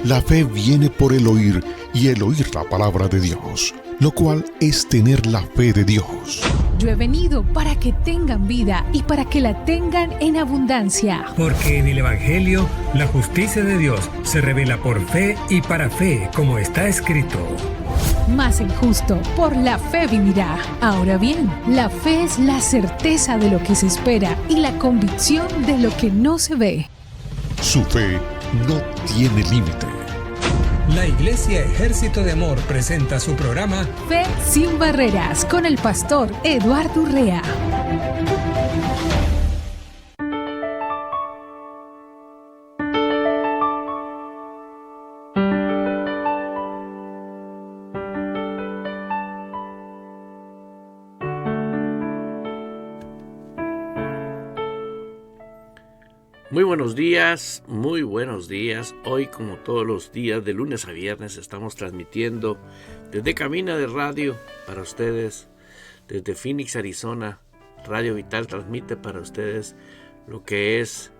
La fe viene por el oír y el oír la palabra de Dios, lo cual es tener la fe de Dios. Yo he venido para que tengan vida y para que la tengan en abundancia. Porque en el Evangelio la justicia de Dios se revela por fe y para fe, como está escrito. Mas el justo por la fe vivirá. Ahora bien, la fe es la certeza de lo que se espera y la convicción de lo que no se ve. Su fe no tiene límite. La Iglesia Ejército de Amor presenta su programa Fe sin Barreras con el pastor Eduardo Urrea. Muy buenos días, muy buenos días. Hoy, como todos los días, de lunes a viernes, estamos transmitiendo desde Cabina de Radio para ustedes, desde Phoenix, Arizona. Radio Vital transmite para ustedes lo que es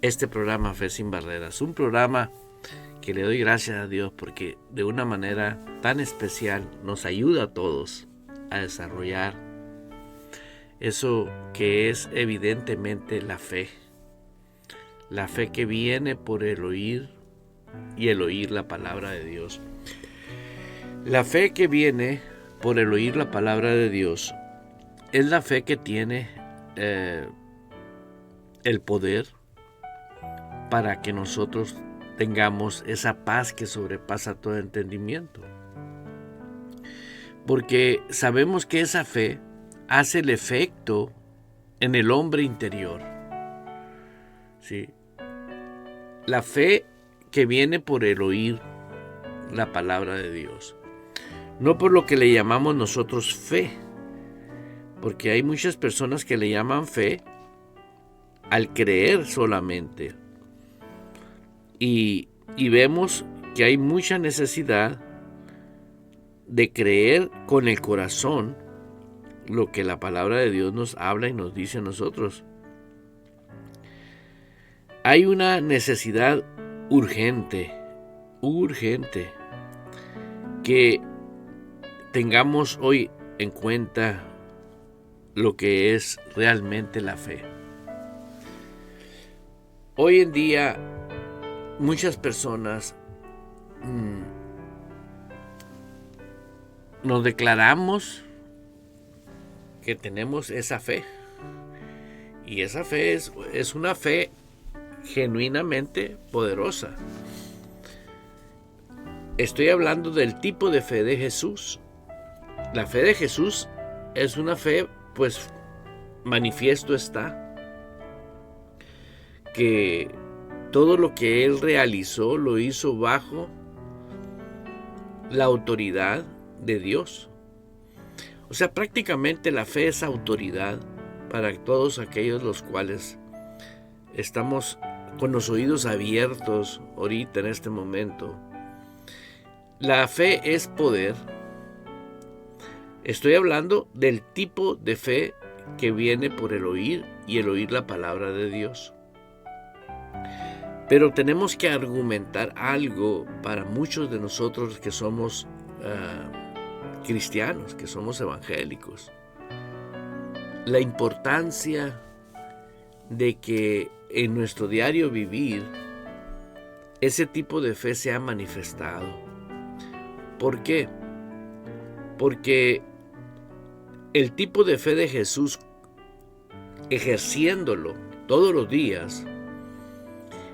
este programa Fe sin Barreras. Un programa que le doy gracias a Dios porque de una manera tan especial nos ayuda a todos a desarrollar eso que es evidentemente la fe que viene por el oír y el oír la palabra de Dios. La fe que viene por el oír la palabra de Dios es la fe que tiene el poder para que nosotros tengamos esa paz que sobrepasa todo entendimiento. Porque sabemos que esa fe hace el efecto en el hombre interior. ¿Sí? La fe que viene por el oír la palabra de Dios. No por lo que le llamamos nosotros fe. Porque hay muchas personas que le llaman fe al creer solamente. Y vemos que hay mucha necesidad de creer con el corazón lo que la palabra de Dios nos habla y nos dice a nosotros. Hay una necesidad urgente, que tengamos hoy en cuenta lo que es realmente la fe. Hoy en día, muchas personas nos declaramos que tenemos esa fe. Y esa fe es una fe genuinamente poderosa. Estoy hablando del tipo de fe de Jesús. La fe de Jesús es una fe, pues, manifiesto está, que todo lo que Él realizó lo hizo bajo la autoridad de Dios. O sea, prácticamente la fe es autoridad para todos aquellos los cuales estamos con los oídos abiertos ahorita en este momento. La fe es poder. Estoy hablando del tipo de fe que viene por el oír y el oír la palabra de Dios. Pero tenemos que argumentar algo para muchos de nosotros que somos cristianos, que somos evangélicos. La importancia de que en nuestro diario vivir ese tipo de fe se ha manifestado. ¿Por qué? Porque el tipo de fe de Jesús, ejerciéndolo todos los días,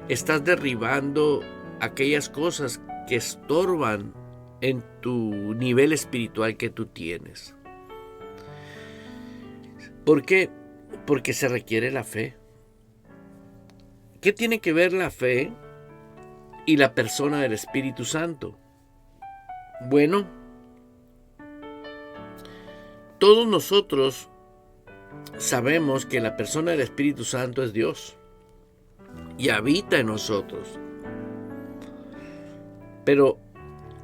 estás derribando aquellas cosas que estorban en tu nivel espiritual que tú tienes. ¿Por qué? Porque se requiere la fe. ¿Qué tiene que ver la fe y la persona del Espíritu Santo? Bueno, todos nosotros sabemos que la persona del Espíritu Santo es Dios y habita en nosotros. Pero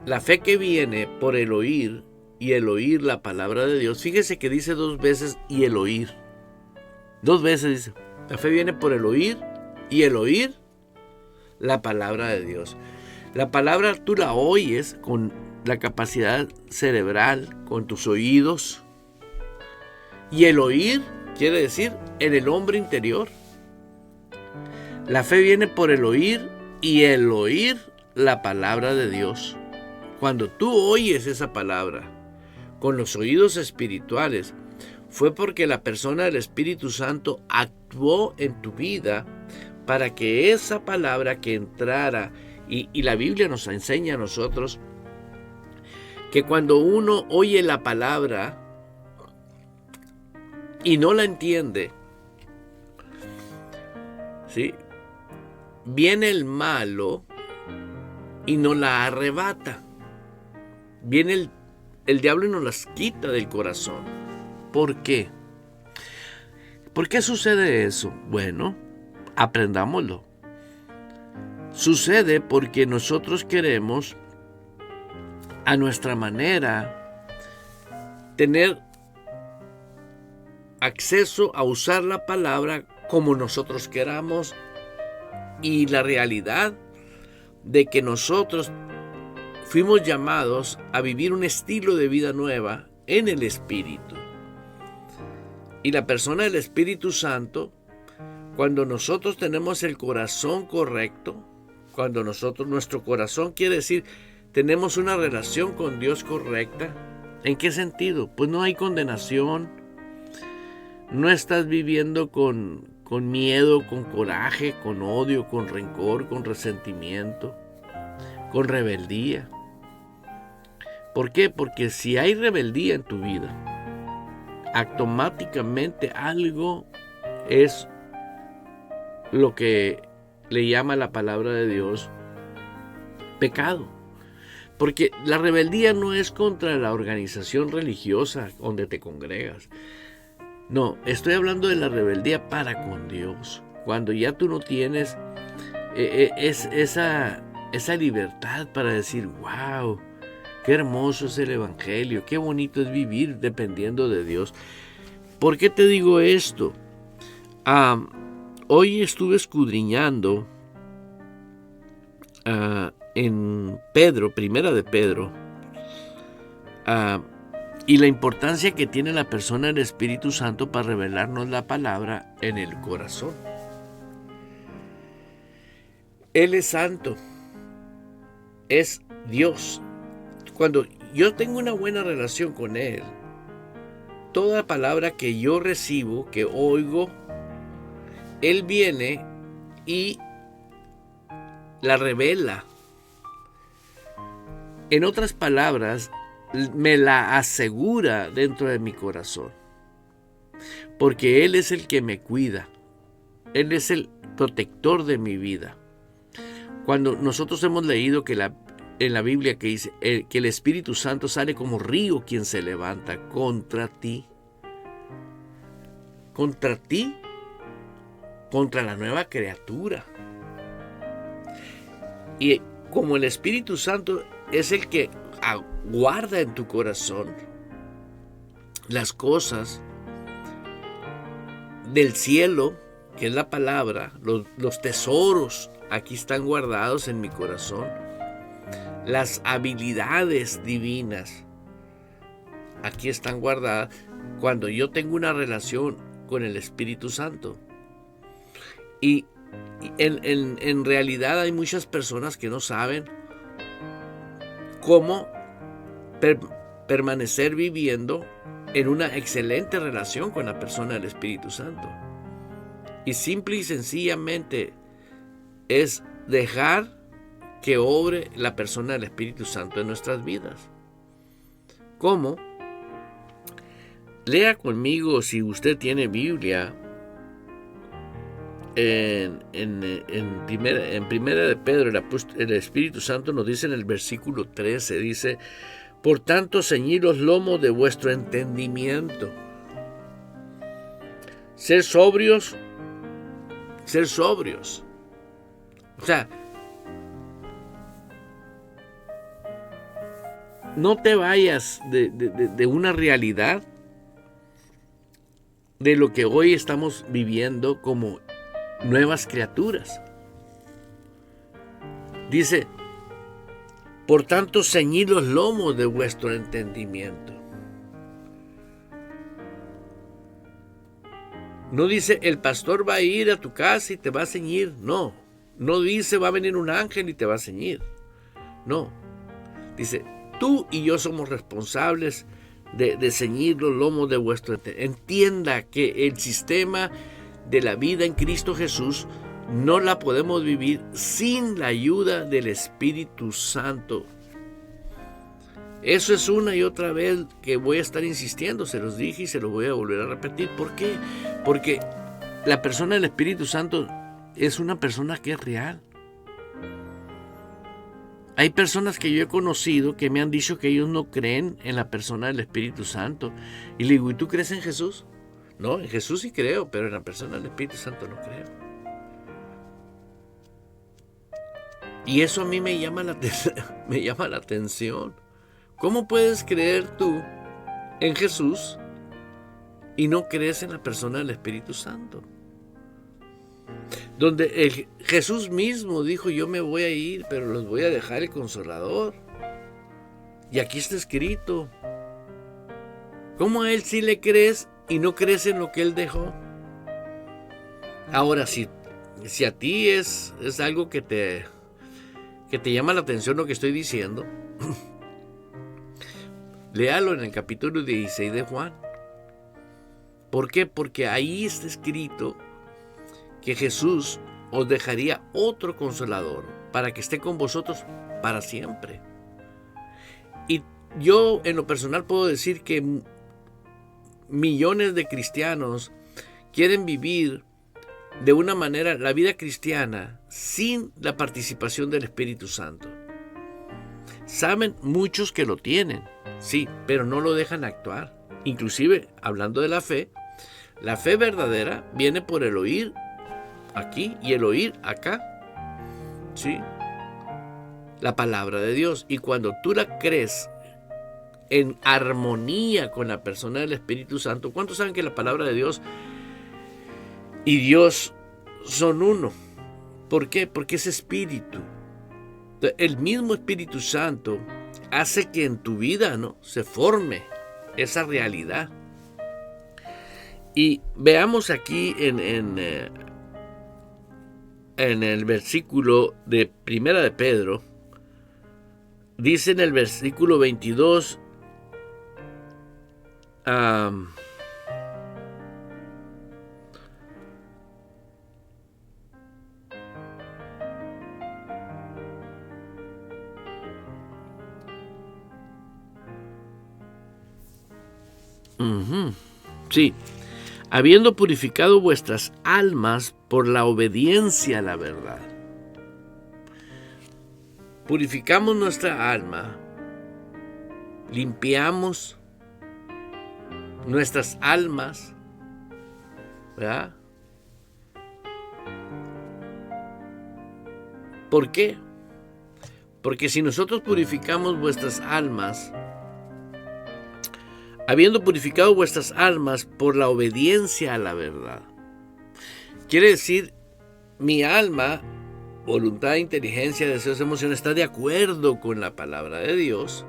la fe que viene por el oír y el oír la palabra de Dios, fíjese que dice 2 veces y el oír. 2 veces dice, la fe viene por el oír y el oír la palabra de Dios. La palabra tú la oyes con la capacidad cerebral, con tus oídos. Y el oír quiere decir en el hombre interior. La fe viene por el oír y el oír la palabra de Dios. Cuando tú oyes esa palabra con los oídos espirituales, fue porque la persona del Espíritu Santo actuó en tu vida para que esa palabra que entrara, y la Biblia nos enseña a nosotros que cuando uno oye la palabra y no la entiende, ¿sí?, viene el malo y nos la arrebata. Viene el diablo y nos las quita del corazón. ¿Por qué? ¿Por qué sucede eso? Bueno, aprendámoslo. Sucede porque nosotros queremos, a nuestra manera, tener acceso a usar la palabra como nosotros queramos, y la realidad de que nosotros fuimos llamados a vivir un estilo de vida nueva en el Espíritu. Y la persona del Espíritu Santo, cuando nosotros tenemos el corazón correcto, cuando nuestro corazón quiere decir, tenemos una relación con Dios correcta. ¿En qué sentido? Pues no hay condenación, no estás viviendo con miedo, con coraje, con odio, con rencor, con resentimiento, con rebeldía. ¿Por qué? Porque si hay rebeldía en tu vida, automáticamente algo es lo que le llama la palabra de Dios pecado. Porque la rebeldía no es contra la organización religiosa donde te congregas. No, estoy hablando de la rebeldía para con Dios. Cuando ya tú no tienes esa libertad para decir, wow, qué hermoso es el Evangelio, qué bonito es vivir dependiendo de Dios. ¿Por qué te digo esto? Hoy estuve escudriñando en Pedro, Primera de Pedro, y la importancia que tiene la persona del Espíritu Santo para revelarnos la palabra en el corazón. Él es santo, es Dios. Cuando yo tengo una buena relación con Él, toda palabra que yo recibo, que oigo, Él viene y la revela. En otras palabras, me la asegura dentro de mi corazón. Porque Él es el que me cuida. Él es el protector de mi vida. Cuando nosotros hemos leído que en la Biblia que dice que el Espíritu Santo sale como río quien se levanta contra ti. Contra ti. Contra la nueva criatura. Y como el Espíritu Santo es el que guarda en tu corazón las cosas del cielo, que es la palabra, los tesoros aquí están guardados en mi corazón, las habilidades divinas aquí están guardadas cuando yo tengo una relación con el Espíritu Santo. Y en realidad hay muchas personas que no saben cómo permanecer viviendo en una excelente relación con la persona del Espíritu Santo. Y simple y sencillamente es dejar que obre la persona del Espíritu Santo en nuestras vidas. ¿Cómo? Lea conmigo, si usted tiene Biblia, en Primera de Pedro, el Espíritu Santo nos dice en el versículo 13, dice: por tanto, ceñid los lomos de vuestro entendimiento. Ser sobrios. O sea, no te vayas de una realidad de lo que hoy estamos viviendo como nuevas criaturas. Dice, por tanto, ceñid los lomos de vuestro entendimiento. No dice, el pastor va a ir a tu casa y te va a ceñir. No. No dice, va a venir un ángel y te va a ceñir. No. Dice, tú y yo somos responsables de ceñir los lomos de vuestro entendimiento. Entienda que el sistema de la vida en Cristo Jesús no la podemos vivir sin la ayuda del Espíritu Santo. Eso es una y otra vez que voy a estar insistiendo, se los dije y se los voy a volver a repetir. ¿Por qué? Porque la persona del Espíritu Santo es una persona que es real. Hay personas que yo he conocido que me han dicho que ellos no creen en la persona del Espíritu Santo. Y le digo, ¿y tú crees en Jesús? No, en Jesús sí creo, pero en la persona del Espíritu Santo no creo. Y eso a mí me llama la atención. ¿Cómo puedes creer tú en Jesús y no crees en la persona del Espíritu Santo? Donde Jesús mismo dijo, yo me voy a ir, pero los voy a dejar el Consolador. Y aquí está escrito. ¿Cómo a Él sí le crees y no crees en lo que Él dejó? Ahora, si a ti es algo que te llama la atención lo que estoy diciendo, léalo en el capítulo 16 de Juan. ¿Por qué? Porque ahí está escrito que Jesús os dejaría otro Consolador para que esté con vosotros para siempre. Y yo en lo personal puedo decir que millones de cristianos quieren vivir de una manera la vida cristiana sin la participación del Espíritu Santo. Saben muchos que lo tienen, sí, pero no lo dejan actuar. Inclusive, hablando de la fe verdadera viene por el oír aquí y el oír acá, ¿sí? La palabra de Dios. Y cuando tú la crees en armonía con la persona del Espíritu Santo, ¿cuántos saben que la palabra de Dios y Dios son uno? ¿Por qué? Porque es espíritu. El mismo Espíritu Santo hace que en tu vida, ¿no?, se forme esa realidad. Y veamos aquí en el versículo de Primera de Pedro, dice en el versículo 22, sí, habiendo purificado vuestras almas por la obediencia a la verdad. Purificamos nuestra alma, limpiamos nuestras almas, ¿verdad? ¿Por qué? Porque si nosotros purificamos vuestras almas, habiendo purificado vuestras almas por la obediencia a la verdad. Quiere decir, mi alma, voluntad, inteligencia, deseos, emociones, está de acuerdo con la palabra de Dios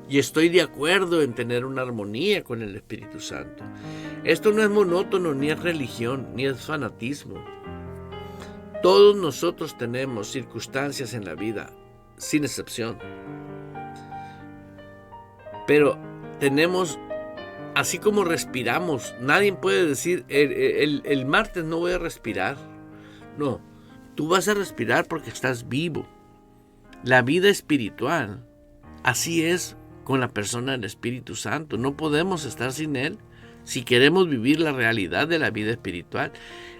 y estoy de acuerdo en tener una armonía con el Espíritu Santo. Esto no es monótono, ni es religión, ni es fanatismo. Todos nosotros tenemos circunstancias en la vida, sin excepción. Pero tenemos, así como respiramos, nadie puede decir, el martes no voy a respirar. No, tú vas a respirar porque estás vivo. La vida espiritual, así es con la persona del Espíritu Santo. No podemos estar sin Él si queremos vivir la realidad de la vida espiritual.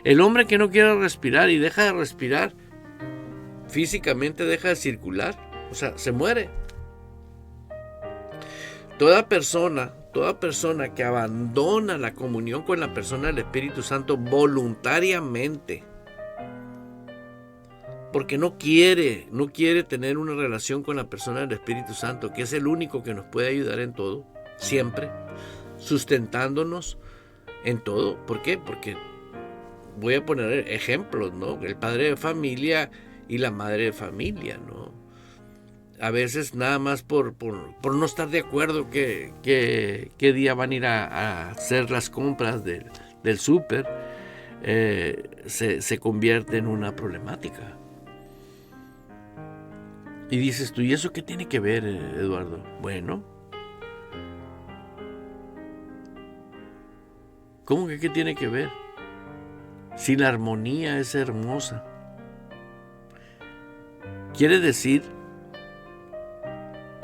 El hombre que no quiere respirar y deja de respirar, físicamente deja de circular, o sea, se muere. Toda persona que abandona la comunión con la persona del Espíritu Santo voluntariamente, porque no quiere tener una relación con la persona del Espíritu Santo, que es el único que nos puede ayudar en todo, siempre, sustentándonos en todo. ¿Por qué? Porque voy a poner ejemplos, ¿no? El padre de familia y la madre de familia, ¿no? A veces nada más por no estar de acuerdo qué día van a ir a hacer las compras del súper, se convierte en una problemática. Y dices tú, ¿y eso qué tiene que ver, Eduardo? Bueno, ¿cómo que qué tiene que ver? Si la armonía es hermosa, quiere decir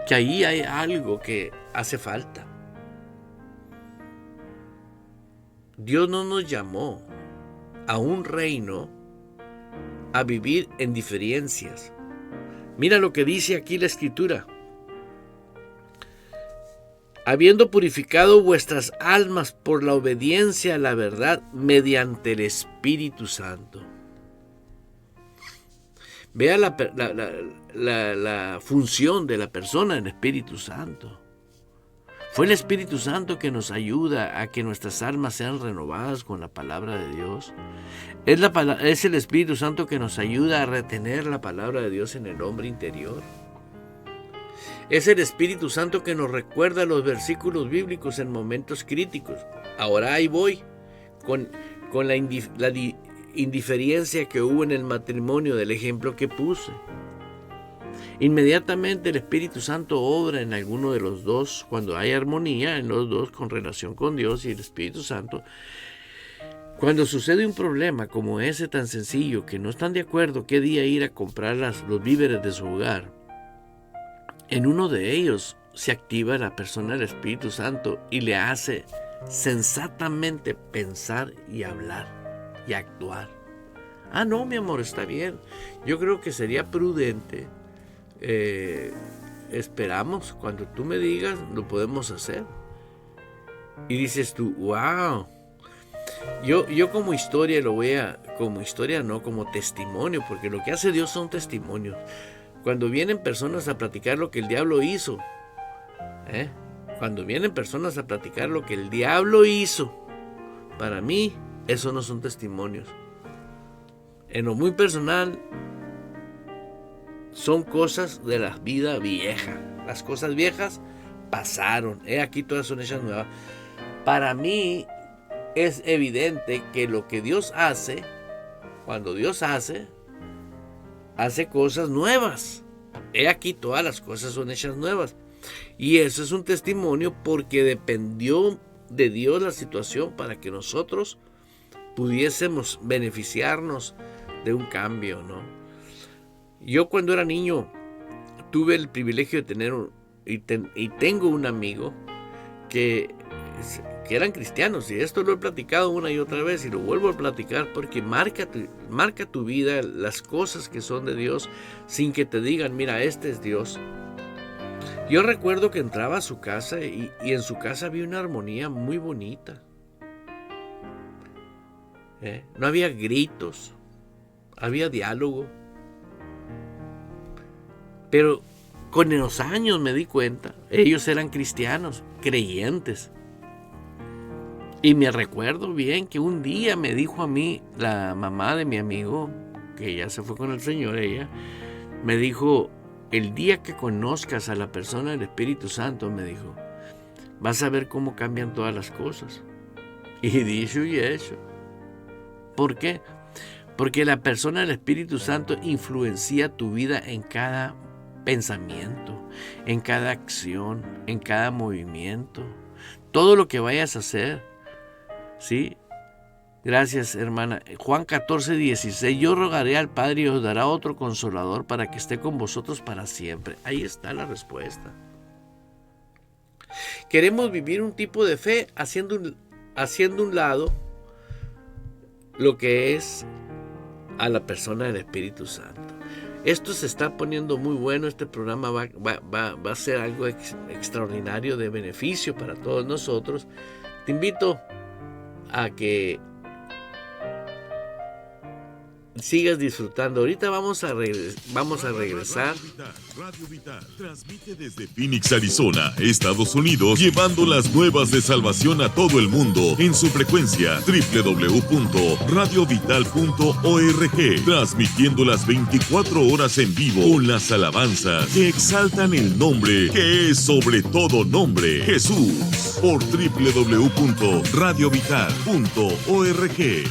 que ahí hay algo que hace falta. Dios no nos llamó a un reino a vivir en diferencias. Mira lo que dice aquí la Escritura. Habiendo purificado vuestras almas por la obediencia a la verdad mediante el Espíritu Santo. Vea la función de la persona en el Espíritu Santo. Fue el Espíritu Santo que nos ayuda a que nuestras almas sean renovadas con la palabra de Dios. Es el Espíritu Santo que nos ayuda a retener la palabra de Dios en el hombre interior. Es el Espíritu Santo que nos recuerda los versículos bíblicos en momentos críticos. Ahora ahí voy con la indiferencia que hubo en el matrimonio del ejemplo que puse. Inmediatamente el Espíritu Santo obra en alguno de los dos cuando hay armonía en los dos con relación con Dios y el Espíritu Santo. Cuando sucede un problema como ese tan sencillo, que no están de acuerdo qué día ir a comprar los víveres de su hogar, en uno de ellos se activa la persona del Espíritu Santo y le hace sensatamente pensar y hablar y actuar. Ah, no, mi amor, está bien. Yo creo que sería prudente. Esperamos, cuando tú me digas, lo podemos hacer. Y dices tú, wow. Yo como historia como testimonio, porque lo que hace Dios son testimonios. Cuando vienen personas a platicar lo que el diablo hizo, para mí, eso no son testimonios. En lo muy personal, son cosas de la vida vieja. Las cosas viejas pasaron. Aquí todas son hechas nuevas. Para mí es evidente que lo que Dios hace, cuando Dios hace cosas nuevas. Aquí todas las cosas son hechas nuevas. Y eso es un testimonio porque dependió de Dios la situación para que nosotros pudiésemos beneficiarnos de un cambio, ¿no? Yo cuando era niño tuve el privilegio de tener y tengo un amigo que eran cristianos, y esto lo he platicado una y otra vez y lo vuelvo a platicar porque marca tu vida, las cosas que son de Dios, sin que te digan, mira, este es Dios. Yo recuerdo que entraba a su casa y en su casa había una armonía muy bonita. No había gritos, había diálogo. Pero con los años me di cuenta, ellos eran cristianos, creyentes. Y me recuerdo bien que un día me dijo a mí, la mamá de mi amigo, que ya se fue con el Señor, ella, me dijo, el día que conozcas a la persona del Espíritu Santo, me dijo, vas a ver cómo cambian todas las cosas. Y dicho y hecho. ¿Por qué? Porque la persona del Espíritu Santo influencia tu vida en cada pensamiento, en cada acción, en cada movimiento. Todo lo que vayas a hacer. ¿Sí? Gracias, hermana. Juan 14:16. Yo rogaré al Padre y os dará otro consolador para que esté con vosotros para siempre. Ahí está la respuesta. Queremos vivir un tipo de fe haciendo un lado lo que es a la persona del Espíritu Santo. Esto se está poniendo muy bueno. Este programa va a ser algo extraordinario de beneficio para todos nosotros. Te invito a que sigas disfrutando. Ahorita vamos a regresar. Radio Vital transmite desde Phoenix, Arizona, Estados Unidos, llevando las nuevas de salvación a todo el mundo en su frecuencia www.radiovital.org, transmitiendo las 24 horas en vivo con las alabanzas que exaltan el nombre que es sobre todo nombre, Jesús, por www.radiovital.org.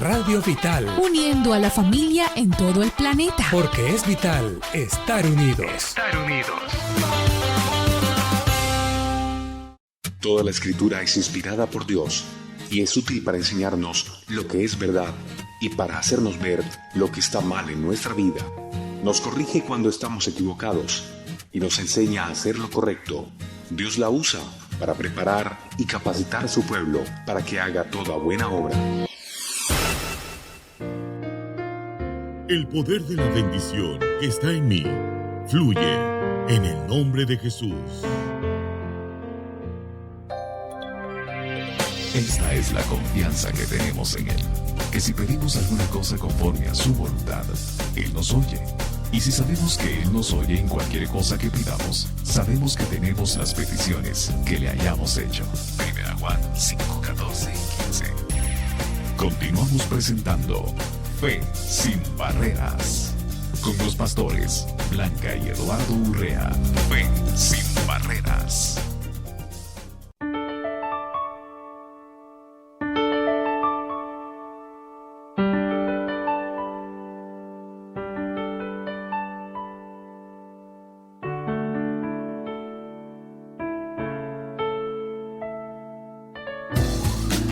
Radio Vital, Uniendo a la familia en todo el planeta. porque es vital estar unidos. Toda la escritura es inspirada por Dios y es útil para enseñarnos lo que es verdad y para hacernos ver lo que está mal en nuestra vida. Nos corrige cuando estamos equivocados y nos enseña a hacer lo correcto. Dios la usa para preparar y capacitar a su pueblo para que haga toda buena obra. El poder de la bendición que está en mí fluye en el nombre de Jesús. Esta es la confianza que tenemos en Él, que si pedimos alguna cosa conforme a su voluntad, Él nos oye. Y si sabemos que Él nos oye en cualquier cosa que pidamos, sabemos que tenemos las peticiones que le hayamos hecho. 1 Juan 5, 14 y 15. Continuamos presentando Fe sin Barreras, con los pastores Blanca y Eduardo Urrea. Fe sin Barreras.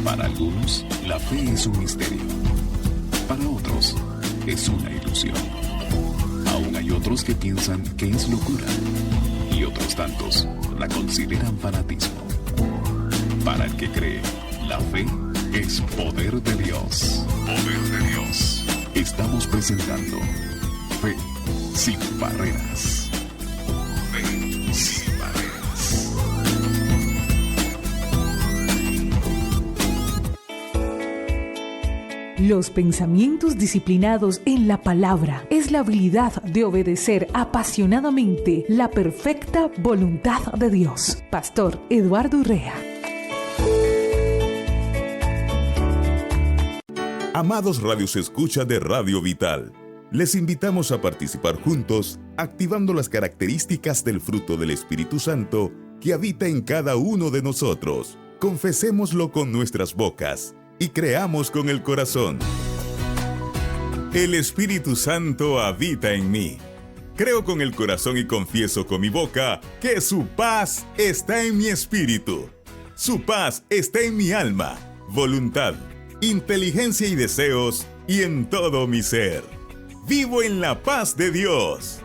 Para algunos, la fe es un misterio. Para otros, es una ilusión. Aún hay otros que piensan que es locura. Y otros tantos la consideran fanatismo. Para el que cree, la fe es poder de Dios. Poder de Dios. Estamos presentando Fe sin Barreras. Fe sin Barreras. Los pensamientos disciplinados en la palabra es la habilidad de obedecer apasionadamente la perfecta voluntad de Dios. Pastor Eduardo Urrea. Amados radios escucha de Radio Vital, les invitamos a participar juntos, activando las características del fruto del Espíritu Santo que habita en cada uno de nosotros. Confesémoslo con nuestras bocas y creamos con el corazón. El Espíritu Santo habita en mí. Creo con el corazón y confieso con mi boca que su paz está en mi espíritu. Su paz está en mi alma, voluntad, inteligencia y deseos, y en todo mi ser. Vivo en la paz de Dios.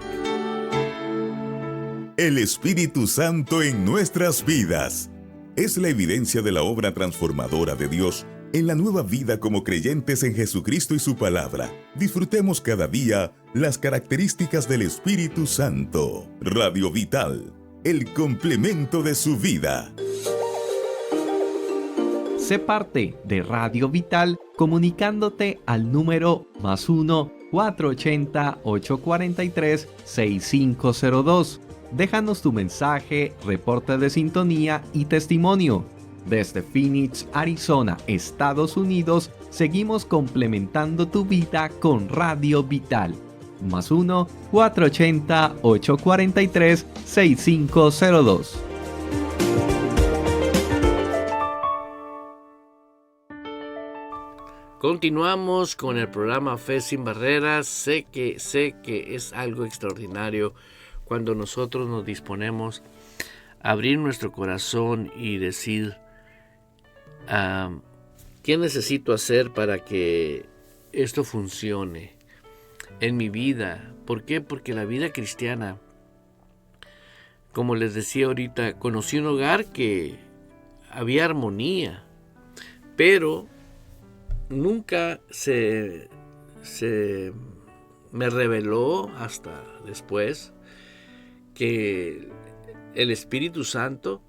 El Espíritu Santo en nuestras vidas es la evidencia de la obra transformadora de Dios en la nueva vida como creyentes en Jesucristo y su palabra. Disfrutemos cada día las características del Espíritu Santo. Radio Vital, el complemento de su vida. Sé parte de Radio Vital comunicándote al número +1 480 843 6502. Déjanos tu mensaje, reporte de sintonía y testimonio. Desde Phoenix, Arizona, Estados Unidos, seguimos complementando tu vida con Radio Vital. +1 480 843 6502. Continuamos con el programa Fe sin Barreras. Sé que es algo extraordinario cuando nosotros nos disponemos a abrir nuestro corazón y decir, ¿qué necesito hacer para que esto funcione en mi vida? ¿Por qué? Porque la vida cristiana, como les decía ahorita, conocí un hogar que había armonía, pero nunca se me reveló hasta después que el Espíritu Santo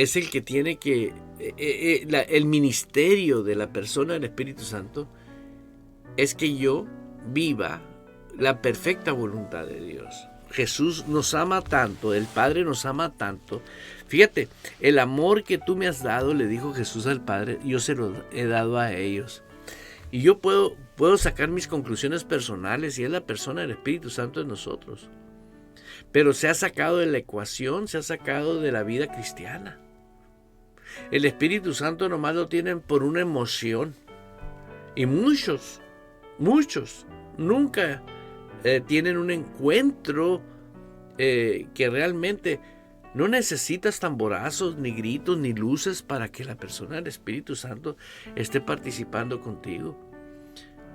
es el que tiene que, el ministerio de la persona del Espíritu Santo es que yo viva la perfecta voluntad de Dios. Jesús nos ama tanto, el Padre nos ama tanto. Fíjate, el amor que tú me has dado, le dijo Jesús al Padre, yo se lo he dado a ellos. Y yo puedo sacar mis conclusiones personales y es la persona del Espíritu Santo en nosotros. Pero se ha sacado de la ecuación, se ha sacado de la vida cristiana. El Espíritu Santo nomás lo tienen por una emoción. Y muchos nunca tienen un encuentro que realmente no necesitas tamborazos, ni gritos, ni luces para que la persona del Espíritu Santo esté participando contigo.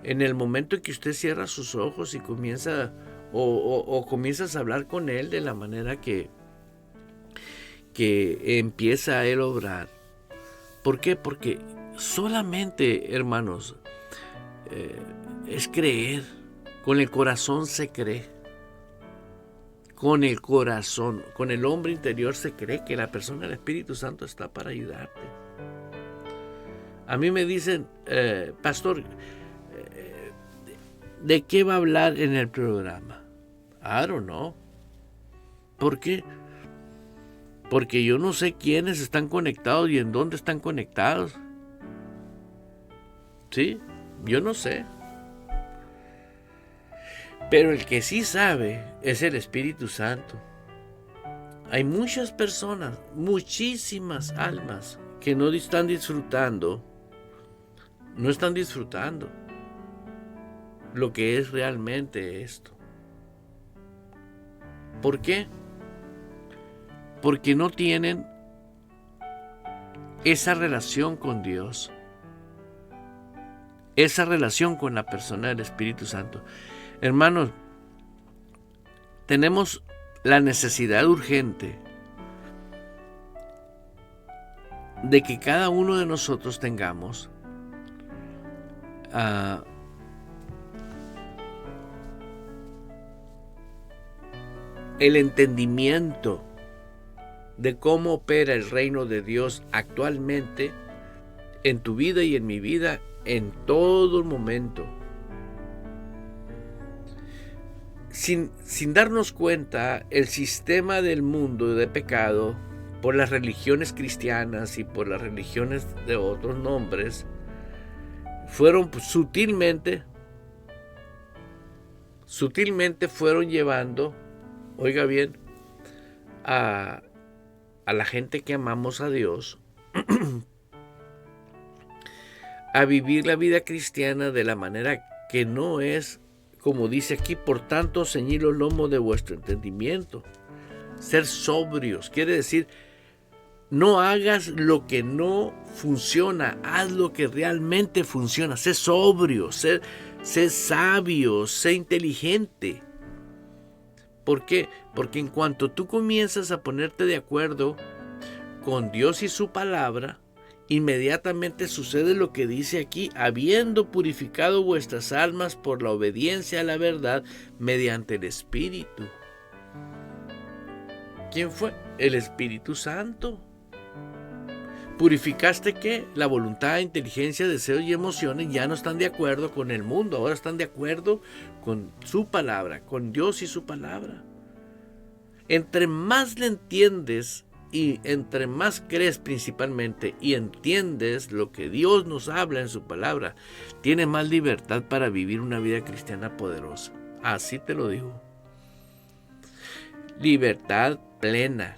En el momento en que usted cierra sus ojos y comienza o comienzas a hablar con Él de la manera que empieza a Él a obrar. ¿Por qué? Porque solamente, hermanos, es creer. Con el corazón se cree. Con el corazón, con el hombre interior se cree que la persona del Espíritu Santo está para ayudarte. A mí me dicen, pastor, ¿de qué va a hablar en el programa? I don't know. ¿Por qué? Porque yo no sé quiénes están conectados y en dónde están conectados. ¿Sí? Yo no sé. Pero el que sí sabe es el Espíritu Santo. Hay muchas personas, muchísimas almas que no están disfrutando lo que es realmente esto. ¿Por qué? Porque no tienen esa relación con Dios, esa relación con la persona del Espíritu Santo. Hermanos, tenemos la necesidad urgente de que cada uno de nosotros tengamos el entendimiento de cómo opera el reino de Dios actualmente en tu vida y en mi vida en todo momento. Sin darnos cuenta, el sistema del mundo de pecado, por las religiones cristianas y por las religiones de otros nombres, fueron sutilmente fueron llevando, oiga bien, a la gente que amamos a Dios a vivir la vida cristiana de la manera que no es, como dice aquí, por tanto, ceñid los lomos de vuestro entendimiento. Ser sobrios, quiere decir, no hagas lo que no funciona, haz lo que realmente funciona. Sé sobrio, sé sabio, sé inteligente. ¿Por qué? Porque en cuanto tú comienzas a ponerte de acuerdo con Dios y su palabra, inmediatamente sucede lo que dice aquí: habiendo purificado vuestras almas por la obediencia a la verdad mediante el Espíritu. ¿Quién fue? El Espíritu Santo. ¿Purificaste qué? La voluntad, inteligencia, deseos y emociones. Ya no están de acuerdo con el mundo, ahora están de acuerdo con su palabra, con Dios y su palabra. Entre más le entiendes y entre más crees principalmente y entiendes lo que Dios nos habla en su palabra, tienes más libertad para vivir una vida cristiana poderosa. Así te lo digo. Libertad plena.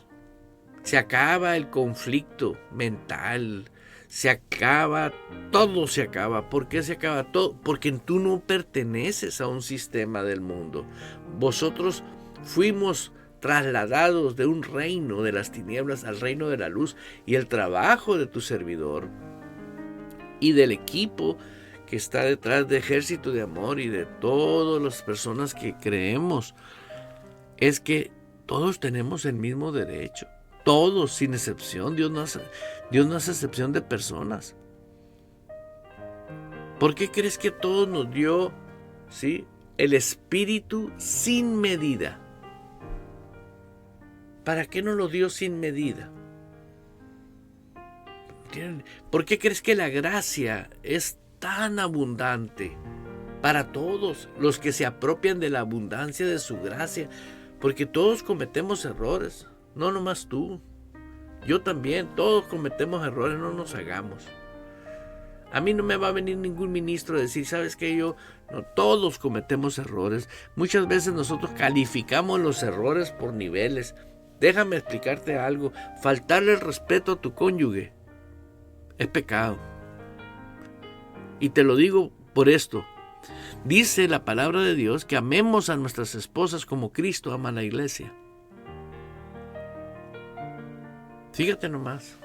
Se acaba el conflicto mental, se acaba, todo se acaba. ¿Por qué se acaba todo? Porque tú no perteneces a un sistema del mundo. Vosotros fuimos trasladados de un reino de las tinieblas al reino de la luz, y el trabajo de tu servidor y del equipo que está detrás de Ejército de Amor y de todas las personas que creemos es que todos tenemos el mismo derecho. Todos, sin excepción. Dios no hace excepción de personas. ¿Por qué crees que todos nos dio, ¿sí?, el Espíritu sin medida? ¿Para qué nos lo dio sin medida? ¿Por qué crees que la gracia es tan abundante para todos los que se apropian de la abundancia de su gracia? Porque todos cometemos errores, no nomás tú. Yo también, todos cometemos errores, no nos hagamos. A mí no me va a venir ningún ministro a decir, ¿sabes qué? No, todos cometemos errores. Muchas veces nosotros calificamos los errores por niveles. Déjame explicarte algo. Faltarle el respeto a tu cónyuge es pecado. Y te lo digo por esto. Dice la palabra de Dios que amemos a nuestras esposas como Cristo ama a la iglesia. Fíjate nomás.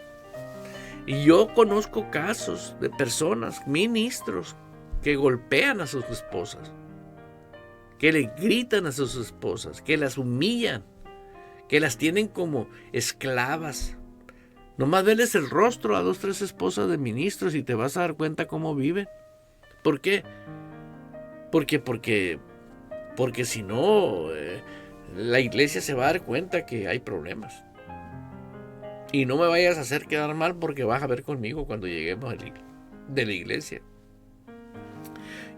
Y yo conozco casos de personas, ministros, que golpean a sus esposas, que le gritan a sus esposas, que las humillan, que las tienen como esclavas. Nomás veles el rostro a 2, 3 esposas de ministros y te vas a dar cuenta cómo viven. ¿Por qué? Porque si no, la iglesia se va a dar cuenta que hay problemas. Y no me vayas a hacer quedar mal porque vas a ver conmigo cuando lleguemos de la iglesia.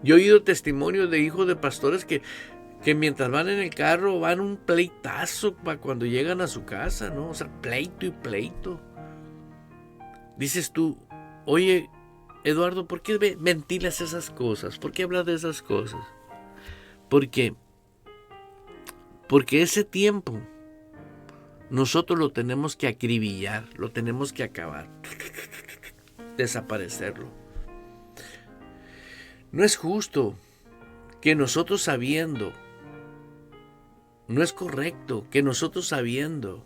Yo he oído testimonios de hijos de pastores que mientras van en el carro van un pleitazo para cuando llegan a su casa, ¿no? O sea, pleito y pleito. Dices tú, oye, Eduardo, ¿por qué ventilas esas cosas? ¿Por qué hablas de esas cosas? Porque ese tiempo nosotros lo tenemos que acribillar, lo tenemos que acabar, desaparecerlo. No es justo que nosotros sabiendo, no es correcto que nosotros sabiendo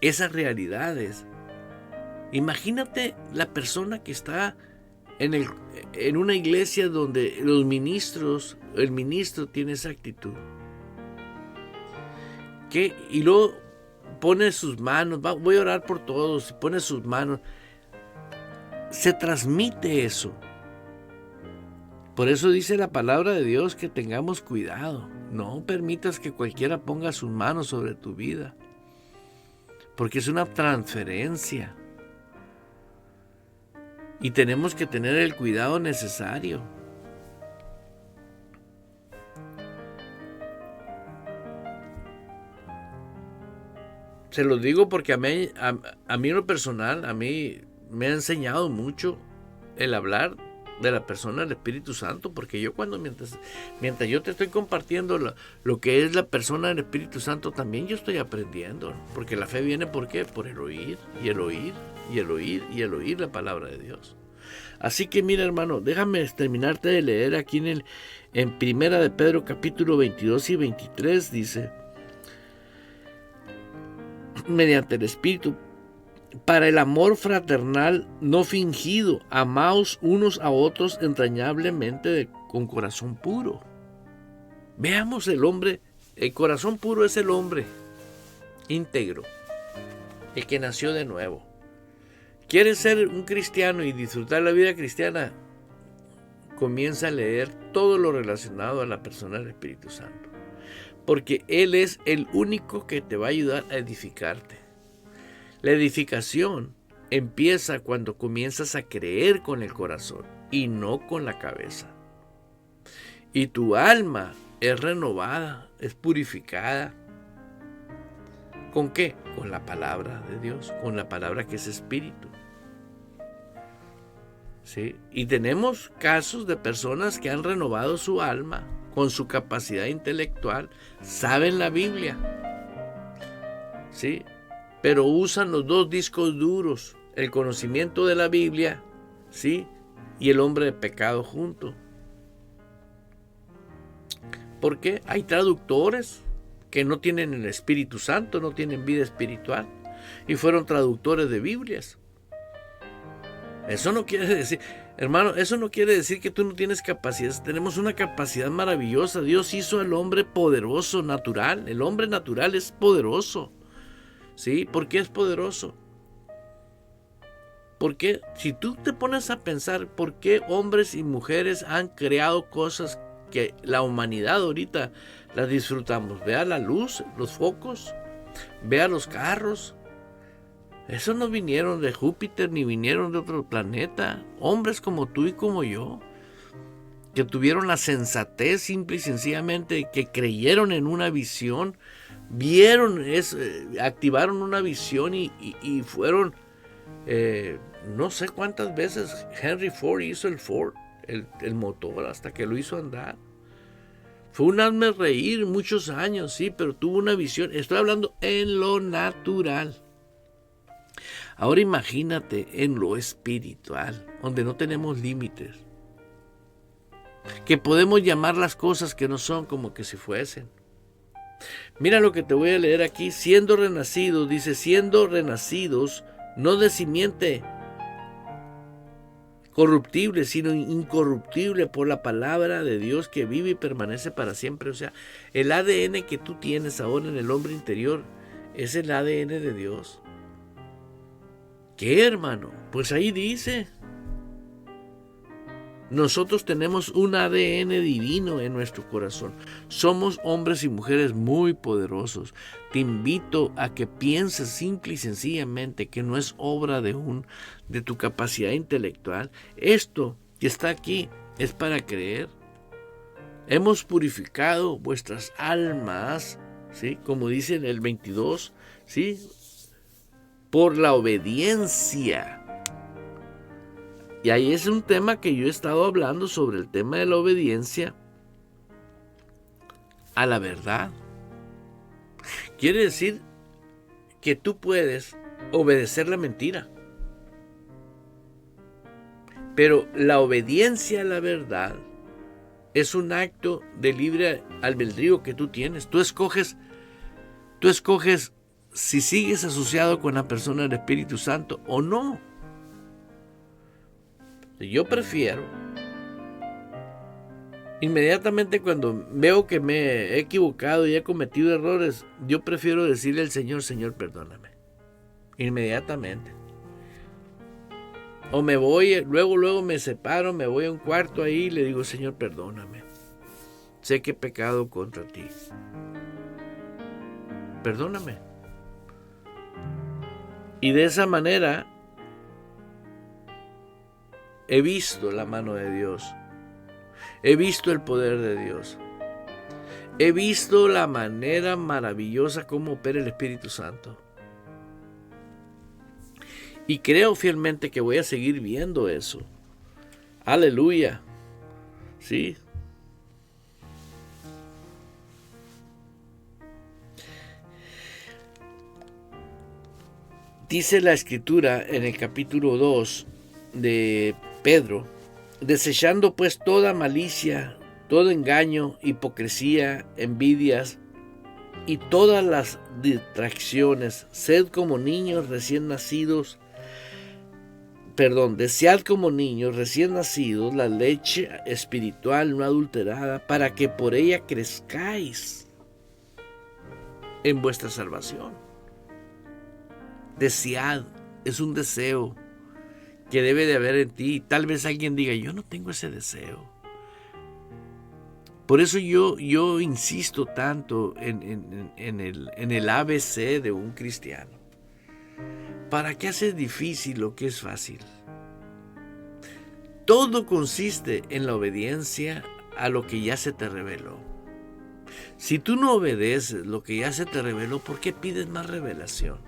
esas realidades. Imagínate la persona que está en una iglesia donde el ministro tiene esa actitud. Y luego pone sus manos, voy a orar por todos, pone sus manos. Se transmite eso. Por eso dice la palabra de Dios que tengamos cuidado. No permitas que cualquiera ponga sus manos sobre tu vida. Porque es una transferencia. Y tenemos que tener el cuidado necesario. Se los digo porque a mí en lo personal, a mí me ha enseñado mucho el hablar de la persona del Espíritu Santo, porque yo mientras yo te estoy compartiendo lo que es la persona del Espíritu Santo, también yo estoy aprendiendo, porque la fe viene ¿por qué? Por el oír, y el oír, y el oír, y el oír la palabra de Dios. Así que mira, hermano, déjame terminarte de leer aquí en Primera de Pedro capítulo 22 y 23, dice, mediante el Espíritu, para el amor fraternal no fingido, amaos unos a otros entrañablemente con corazón puro. Veamos el corazón puro es el hombre íntegro, el que nació de nuevo. ¿Quieres ser un cristiano y disfrutar la vida cristiana? Comienza a leer todo lo relacionado a la persona del Espíritu Santo, porque Él es el único que te va a ayudar a edificarte. La edificación empieza cuando comienzas a creer con el corazón y no con la cabeza. Y tu alma es renovada, es purificada. ¿Con qué? Con la palabra de Dios, con la palabra que es espíritu. ¿Sí? Y tenemos casos de personas que han renovado su alma con su capacidad intelectual, saben la Biblia, ¿sí? Pero usan los 2 discos duros, el conocimiento de la Biblia, ¿sí? Y el hombre de pecado junto. ¿Por qué? Hay traductores que no tienen el Espíritu Santo, no tienen vida espiritual, y fueron traductores de Biblias. Eso no quiere decir, hermano, eso no quiere decir que tú no tienes capacidad. Tenemos una capacidad maravillosa. Dios hizo al hombre poderoso, natural. El hombre natural es poderoso. ¿Sí? ¿Por qué es poderoso? Porque si tú te pones a pensar por qué hombres y mujeres han creado cosas que la humanidad ahorita las disfrutamos. Vea la luz, los focos, vea los carros, Esos no vinieron de Júpiter ni vinieron de otro planeta. Hombres como tú y como yo, que tuvieron la sensatez simple y sencillamente, que creyeron en una visión, activaron una visión y fueron, no sé cuántas veces Henry Ford hizo el motor hasta que lo hizo andar. Fue un hazme reír muchos años, sí, pero tuvo una visión. Estoy hablando en lo natural. Ahora imagínate en lo espiritual, donde no tenemos límites, que podemos llamar las cosas que no son como que si fuesen. Mira lo que te voy a leer aquí. Siendo renacidos, dice, siendo renacidos, no de simiente corruptible, sino incorruptible por la palabra de Dios que vive y permanece para siempre. O sea, el ADN que tú tienes ahora en el hombre interior es el ADN de Dios. ¿Qué, hermano? Pues ahí dice. Nosotros tenemos un ADN divino en nuestro corazón. Somos hombres y mujeres muy poderosos. Te invito a que pienses simple y sencillamente que no es obra de tu capacidad intelectual. Esto que está aquí es para creer. Hemos purificado vuestras almas, ¿sí? Como dice en el 22, ¿sí? Por la obediencia. Y ahí es un tema que yo he estado hablando sobre el tema de la obediencia a la verdad. Quiere decir que tú puedes obedecer la mentira. Pero la obediencia a la verdad es un acto de libre albedrío que tú tienes. Tú escoges si sigues asociado con la persona del Espíritu Santo o no. Yo prefiero, inmediatamente cuando veo que me he equivocado y he cometido errores, yo prefiero decirle al Señor, Señor, perdóname. Inmediatamente. O me voy, luego me separo, me voy a un cuarto ahí y le digo, Señor, perdóname. Sé que he pecado contra ti. Perdóname. Y de esa manera he visto la mano de Dios. He visto el poder de Dios. He visto la manera maravillosa como opera el Espíritu Santo. Y creo fielmente que voy a seguir viendo eso. Aleluya. ¿Sí? Dice la Escritura en el capítulo 2 de Pedro, desechando pues toda malicia, todo engaño, hipocresía, envidias y todas las distracciones, desead como niños recién nacidos la leche espiritual no adulterada, para que por ella crezcáis en vuestra salvación. Desead, es un deseo que debe de haber en ti. Tal vez alguien diga, yo no tengo ese deseo. Por eso yo insisto tanto en el ABC de un cristiano. ¿Para qué haces difícil lo que es fácil? Todo consiste en la obediencia a lo que ya se te reveló. Si tú no obedeces lo que ya se te reveló, ¿por qué pides más revelación?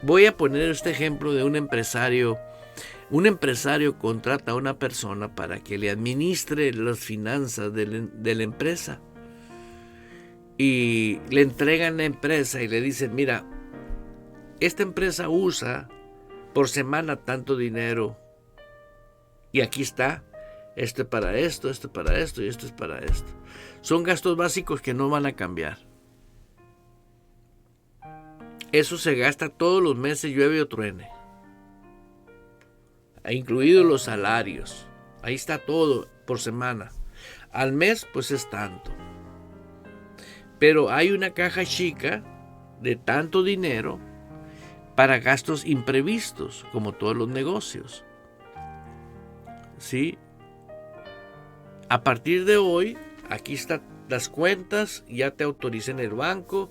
Voy a poner este ejemplo de un empresario. Un empresario contrata a una persona para que le administre las finanzas de la empresa. Y le entregan la empresa y le dicen, mira, esta empresa usa por semana tanto dinero. Y aquí está, esto es para esto, esto es para esto y esto es para esto. Son gastos básicos que no van a cambiar. Eso se gasta todos los meses, llueve o truene. Incluidos los salarios. Ahí está todo por semana. Al mes, pues es tanto. Pero hay una caja chica de tanto dinero para gastos imprevistos, como todos los negocios. ¿Sí? A partir de hoy, aquí está las cuentas, ya te autoricé en el banco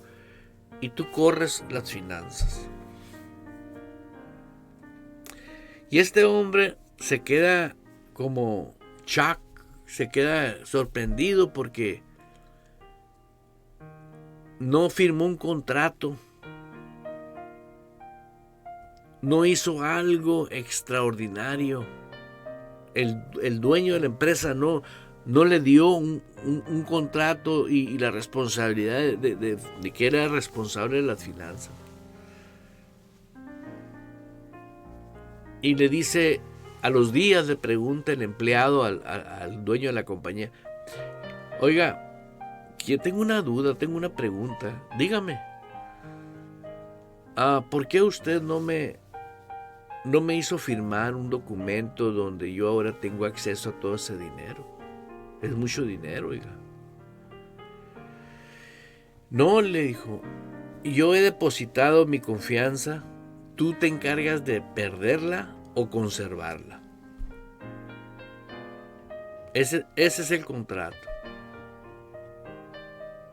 y tú corres las finanzas. Y este hombre se queda como shock, se queda sorprendido porque no firmó un contrato, no hizo algo extraordinario. El dueño de la empresa no le dio un contrato y la responsabilidad de que era responsable de las finanzas. Y le dice, a los días le pregunta el empleado al dueño de la compañía: oiga, yo tengo una duda, tengo una pregunta, dígame, ¿por qué usted no me hizo firmar un documento donde yo ahora tengo acceso a todo ese dinero? Es mucho dinero, oiga. No, le dijo, yo he depositado mi confianza, tú te encargas de perderla o conservarla. Ese es el contrato.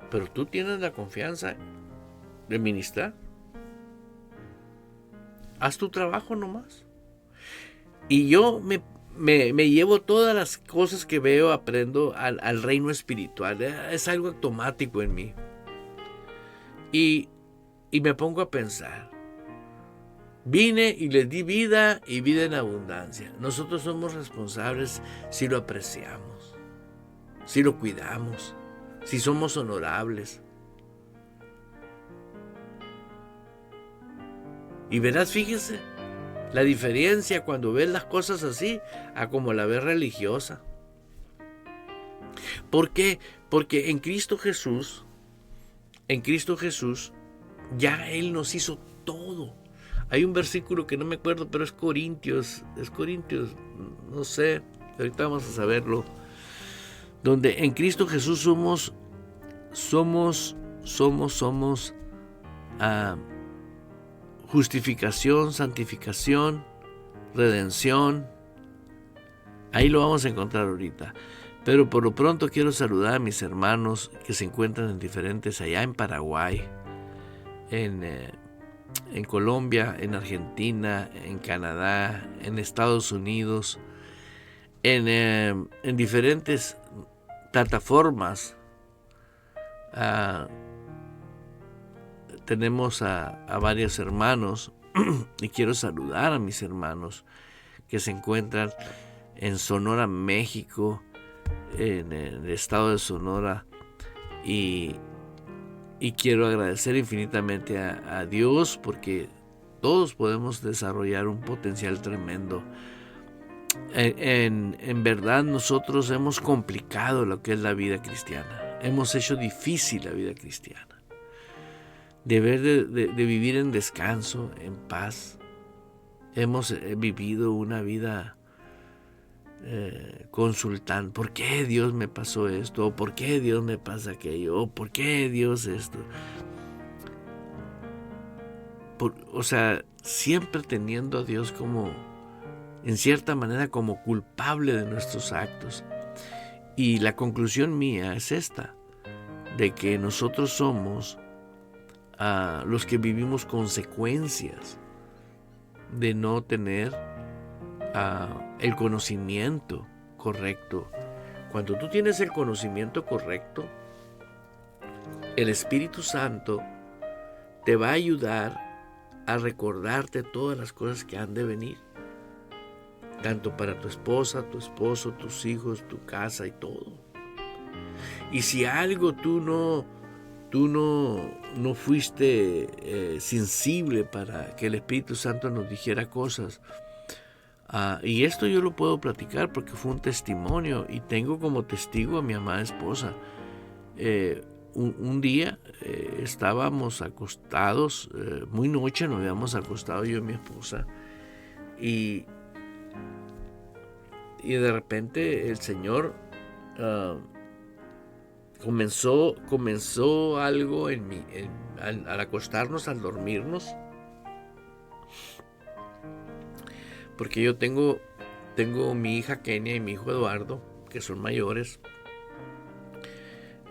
Pero tú tienes la confianza de ministrar. Haz tu trabajo nomás. Y yo me llevo todas las cosas que veo, aprendo al reino espiritual. Es algo automático en mí. Y me pongo a pensar. Vine y les di vida y vida en abundancia. Nosotros somos responsables si lo apreciamos, si lo cuidamos, si somos honorables. Y verás, fíjese, la diferencia cuando ves las cosas así a como la ves religiosa. ¿Por qué? Porque en Cristo Jesús, ya Él nos hizo todo. Hay un versículo que no me acuerdo, pero es Corintios, no sé, ahorita vamos a saberlo, donde en Cristo Jesús somos justificación, santificación, redención. Ahí lo vamos a encontrar ahorita. Pero por lo pronto quiero saludar a mis hermanos que se encuentran en diferentes, allá en Paraguay, en Colombia, en Argentina, en Canadá, en Estados Unidos, en diferentes plataformas. Tenemos a varios hermanos y quiero saludar a mis hermanos que se encuentran en Sonora, México, en el estado de Sonora, y quiero agradecer infinitamente a Dios porque todos podemos desarrollar un potencial tremendo. En verdad nosotros hemos complicado lo que es la vida cristiana, hemos hecho difícil la vida cristiana. De vivir en descanso, en paz. Hemos vivido una vida consultando. ¿Por qué Dios me pasó esto? ¿O por qué Dios me pasa aquello? ¿O por qué Dios esto? Siempre teniendo a Dios como, en cierta manera, como culpable de nuestros actos. Y la conclusión mía es esta, de que nosotros somos los que vivimos consecuencias de no tener el conocimiento correcto. Cuando tú tienes el conocimiento correcto, el Espíritu Santo te va a ayudar a recordarte todas las cosas que han de venir, tanto para tu esposa, tu esposo, tus hijos, tu casa y todo. Y si algo tú no fuiste sensible para que el Espíritu Santo nos dijera cosas, y esto yo lo puedo platicar porque fue un testimonio y tengo como testigo a mi amada esposa. Un día estábamos acostados, muy noche nos habíamos acostado yo y mi esposa, y de repente el Señor comenzó algo en mí, al acostarnos, al dormirnos, porque yo tengo mi hija Kenia y mi hijo Eduardo, que son mayores.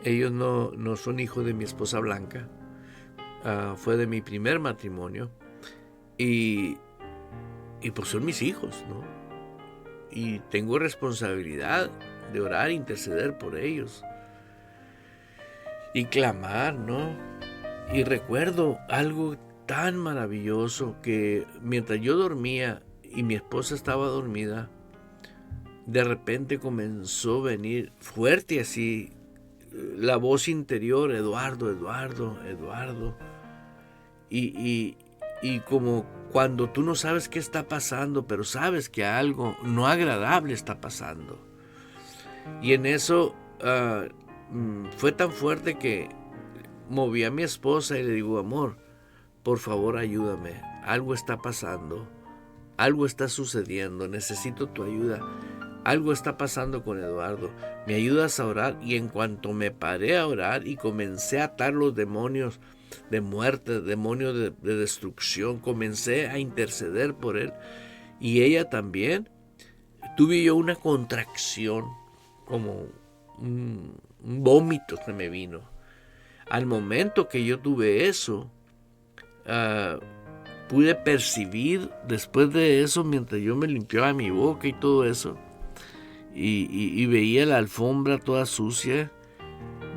Ellos no son hijos de mi esposa Blanca. Fue de mi primer matrimonio. Y pues son mis hijos, ¿no? Y tengo responsabilidad de orar, interceder por ellos. Y clamar, ¿no? Y recuerdo algo tan maravilloso que mientras yo dormía y mi esposa estaba dormida, de repente comenzó a venir fuerte así la voz interior: Eduardo, Eduardo, Eduardo. Y como cuando tú no sabes qué está pasando, pero sabes que algo no agradable está pasando. Y en eso fue tan fuerte que moví a mi esposa y le digo: amor, por favor ayúdame, algo está pasando, algo está sucediendo, necesito tu ayuda, algo está pasando con Eduardo, ¿me ayudas a orar? Y en cuanto me paré a orar y comencé a atar los demonios de muerte, demonios de destrucción, comencé a interceder por él, y ella también, tuve yo una contracción, como un vómito que me vino. Al momento que yo tuve eso, pude percibir después de eso, mientras yo me limpiaba mi boca y todo eso, y veía la alfombra toda sucia,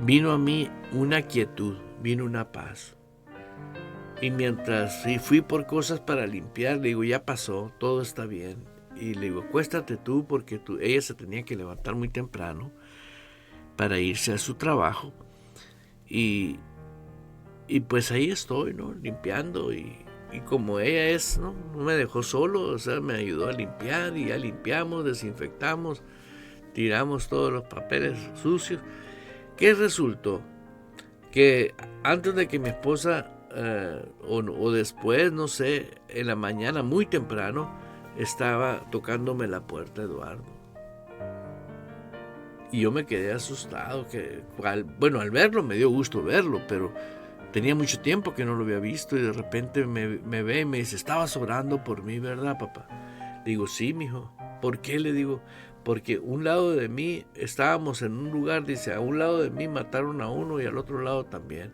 vino a mí una quietud, vino una paz. Y mientras fui por cosas para limpiar, le digo: ya pasó, todo está bien. Y le digo: acuéstate tú, porque ella se tenía que levantar muy temprano para irse a su trabajo. Y pues ahí estoy, ¿no? Limpiando. Y como ella es, ¿no? No me dejó solo, o sea, me ayudó a limpiar, y ya limpiamos, desinfectamos, tiramos todos los papeles sucios. ¿Qué resultó? Que antes de que mi esposa, o después, no sé, en la mañana muy temprano, estaba tocándome la puerta Eduardo. Y yo me quedé asustado, al verlo me dio gusto verlo, pero tenía mucho tiempo que no lo había visto, y de repente me ve y me dice: estabas orando por mí, ¿verdad, papá? Le digo: sí, mijo. ¿Por qué? Le digo: porque un lado de mí, estábamos en un lugar, dice, a un lado de mí mataron a uno y al otro lado también,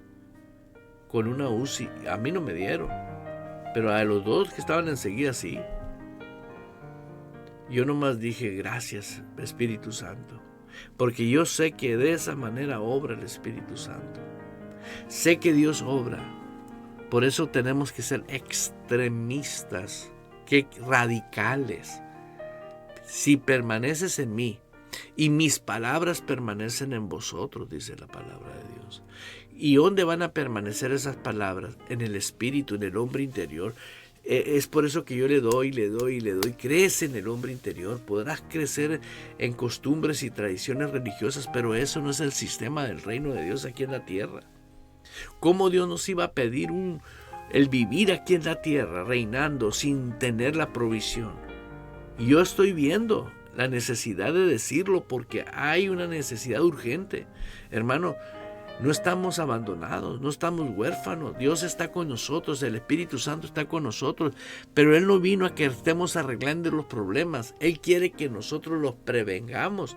con una UCI. A mí no me dieron, pero a los dos que estaban enseguida sí. Yo nomás dije: gracias, Espíritu Santo, porque yo sé que de esa manera obra el Espíritu Santo. Sé que Dios obra. Por eso tenemos que ser extremistas, radicales. Si permaneces en mí y mis palabras permanecen en vosotros, dice la palabra de Dios. ¿Y dónde van a permanecer esas palabras? En el espíritu, en el hombre interior. Es por eso que yo le doy. Crece en el hombre interior. Podrás crecer en costumbres y tradiciones religiosas, pero eso no es el sistema del reino de Dios aquí en la tierra. ¿Cómo Dios nos iba a pedir el vivir aquí en la tierra, reinando sin tener la provisión? Y yo estoy viendo la necesidad de decirlo, porque hay una necesidad urgente. Hermano, no estamos abandonados, no estamos huérfanos. Dios está con nosotros, el Espíritu Santo está con nosotros, pero Él no vino a que estemos arreglando los problemas. Él quiere que nosotros los prevengamos,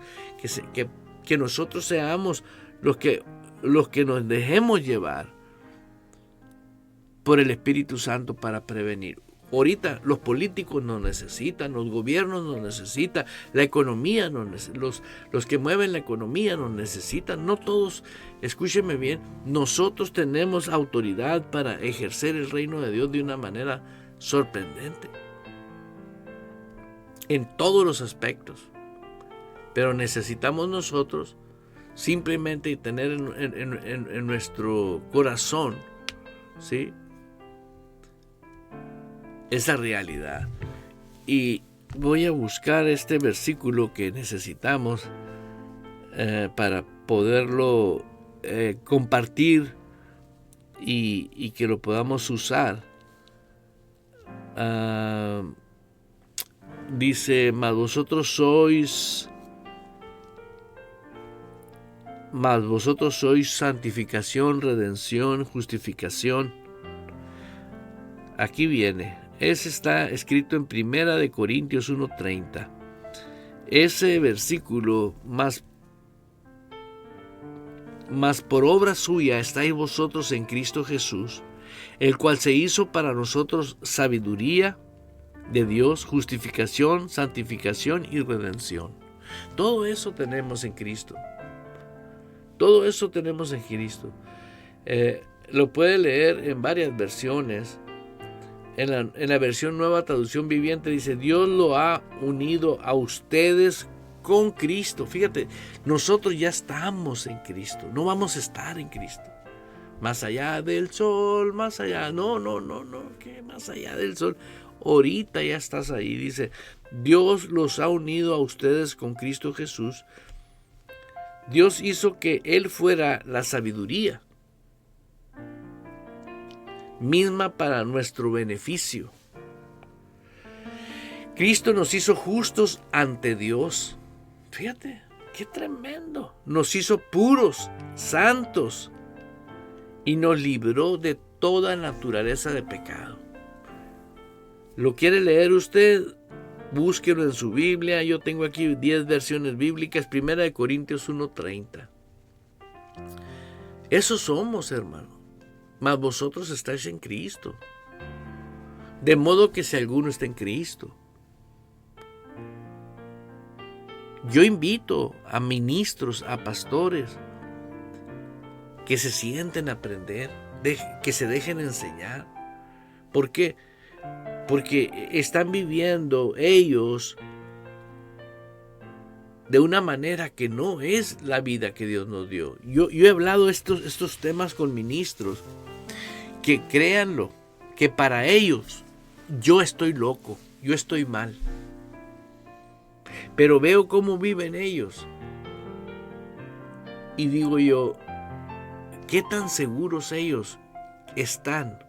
que nosotros seamos los que nos dejemos llevar por el Espíritu Santo para prevenir. Ahorita los políticos nos necesitan, los gobiernos nos necesitan, la economía los que mueven la economía nos necesitan. No todos, escúcheme bien, nosotros tenemos autoridad para ejercer el reino de Dios de una manera sorprendente, en todos los aspectos. Pero necesitamos nosotros simplemente tener en nuestro corazón, ¿sí?, esa realidad. Y voy a buscar este versículo que necesitamos para poderlo compartir y que lo podamos usar. Dice: mas vosotros sois santificación, redención, justificación. Aquí viene. Ese está escrito en 1 Corintios 1:30. Ese versículo más mas por obra suya estáis vosotros en Cristo Jesús, el cual se hizo para nosotros sabiduría de Dios, justificación, santificación y redención. Todo eso tenemos en Cristo. Todo eso tenemos en Cristo. Lo puede leer en varias versiones. En la versión Nueva Traducción Viviente dice: Dios lo ha unido a ustedes con Cristo. Fíjate, nosotros ya estamos en Cristo. No vamos a estar en Cristo. Más allá del sol, más allá. No, que más allá del sol. Ahorita ya estás ahí. Dice: Dios los ha unido a ustedes con Cristo Jesús. Dios hizo que Él fuera la sabiduría misma para nuestro beneficio. Cristo nos hizo justos ante Dios. Fíjate, qué tremendo. Nos hizo puros, santos, y nos libró de toda naturaleza de pecado. ¿Lo quiere leer usted? Búsquelo en su Biblia. Yo tengo aquí 10 versiones bíblicas. 1 Corintios 1:30. Eso somos, hermano. Mas vosotros estáis en Cristo. De modo que si alguno está en Cristo. Yo invito a ministros, a pastores, que se sienten a aprender, que se dejen enseñar. ¿Por qué? Porque están viviendo ellos de una manera que no es la vida que Dios nos dio. Yo he hablado estos temas con ministros, que créanlo, que para ellos yo estoy loco, yo estoy mal. Pero veo cómo viven ellos. Y digo yo, ¿qué tan seguros ellos están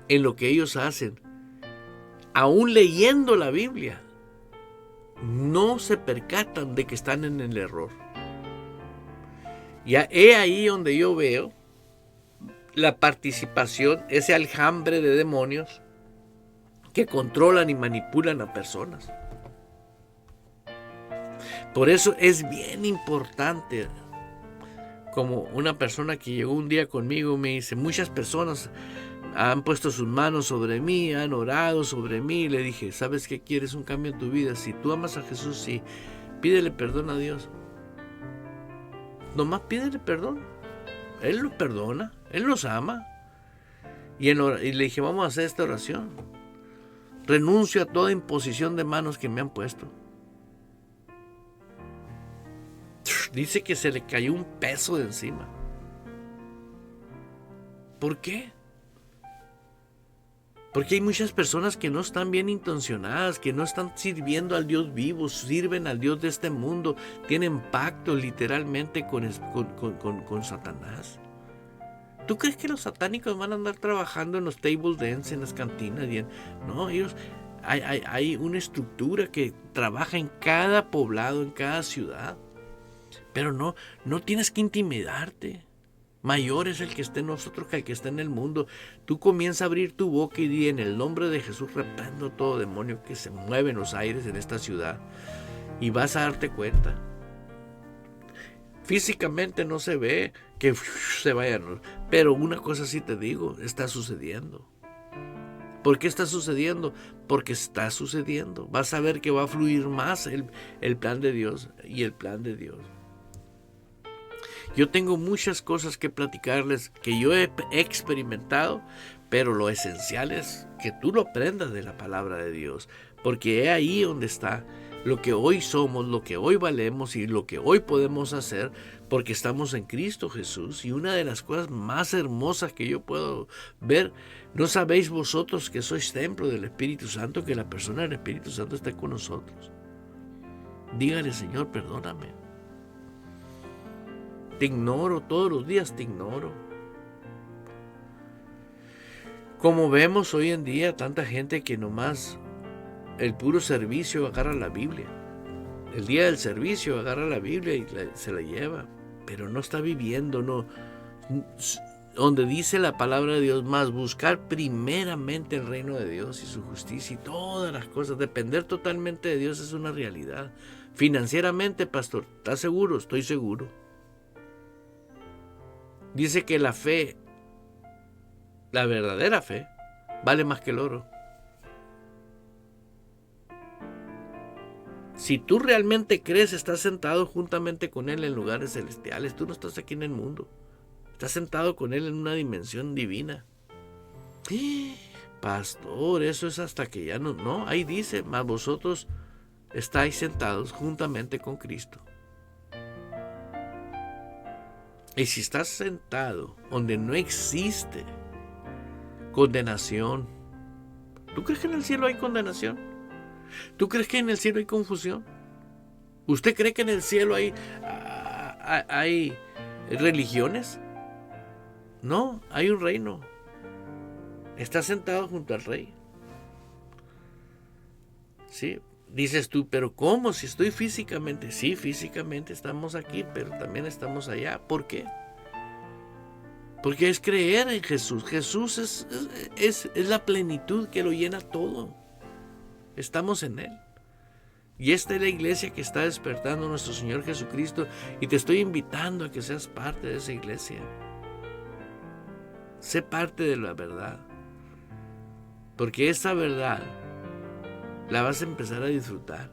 en lo que ellos hacen? Aún leyendo la Biblia, no se percatan de que están en el error. Ya he ahí donde yo veo la participación, ese aljambre de demonios que controlan y manipulan a personas. Por eso es bien importante, como una persona que llegó un día conmigo me dice: muchas personas han puesto sus manos sobre mí, han orado sobre mí. Le dije: ¿sabes qué? ¿Quieres un cambio en tu vida? Si tú amas a Jesús, sí, pídele perdón a Dios. Nomás pídele perdón. Él los perdona, Él los ama. Y le dije: vamos a hacer esta oración. Renuncio a toda imposición de manos que me han puesto. Dice que se le cayó un peso de encima. ¿Por qué? Porque hay muchas personas que no están bien intencionadas, que no están sirviendo al Dios vivo, sirven al Dios de este mundo, tienen pacto literalmente con Satanás. ¿Tú crees que los satánicos van a andar trabajando en los table dance, en las cantinas? No, ellos, hay una estructura que trabaja en cada poblado, en cada ciudad. Pero no tienes que intimidarte. Mayor es el que esté en nosotros que el que está en el mundo. Tú comienza a abrir tu boca y di: en el nombre de Jesús reprendo todo demonio que se mueve en los aires en esta ciudad. Y vas a darte cuenta. Físicamente no se ve que se vayan. Pero una cosa sí te digo, está sucediendo. ¿Por qué está sucediendo? Porque está sucediendo. Vas a ver que va a fluir más el plan de Dios y el plan de Dios. Yo tengo muchas cosas que platicarles que yo he experimentado, pero lo esencial es que tú lo aprendas de la palabra de Dios, porque es ahí donde está lo que hoy somos, lo que hoy valemos y lo que hoy podemos hacer, porque estamos en Cristo Jesús. Y una de las cosas más hermosas que yo puedo ver: ¿no sabéis vosotros que sois templo del Espíritu Santo, que la persona del Espíritu Santo está con nosotros? Dígale: Señor, perdóname. Te ignoro, todos los días te ignoro. Como vemos hoy en día, tanta gente que nomás el puro servicio agarra la Biblia. El día del servicio agarra la Biblia y se la lleva, pero no está viviendo, no. Donde dice la palabra de Dios: más buscar primeramente el reino de Dios y su justicia y todas las cosas. Depender totalmente de Dios es una realidad. Financieramente, pastor, ¿estás seguro? Estoy seguro. Dice que la fe, la verdadera fe, vale más que el oro. Si tú realmente crees, estás sentado juntamente con Él en lugares celestiales. Tú no estás aquí en el mundo. Estás sentado con Él en una dimensión divina. Pastor, eso es hasta que ya no. No, ahí dice, mas vosotros estáis sentados juntamente con Cristo. Y si estás sentado donde no existe condenación, ¿tú crees que en el cielo hay condenación? ¿Tú crees que en el cielo hay confusión? ¿Usted cree que en el cielo hay religiones? No, hay un reino. Está sentado junto al rey. ¿Sí? Dices tú, pero ¿cómo? Si estoy físicamente. Sí, físicamente estamos aquí, pero también estamos allá. ¿Por qué? Porque es creer en Jesús. Jesús es la plenitud que lo llena todo. Estamos en Él. Y esta es la iglesia que está despertando nuestro Señor Jesucristo. Y te estoy invitando a que seas parte de esa iglesia. Sé parte de la verdad. Porque esa verdad la vas a empezar a disfrutar.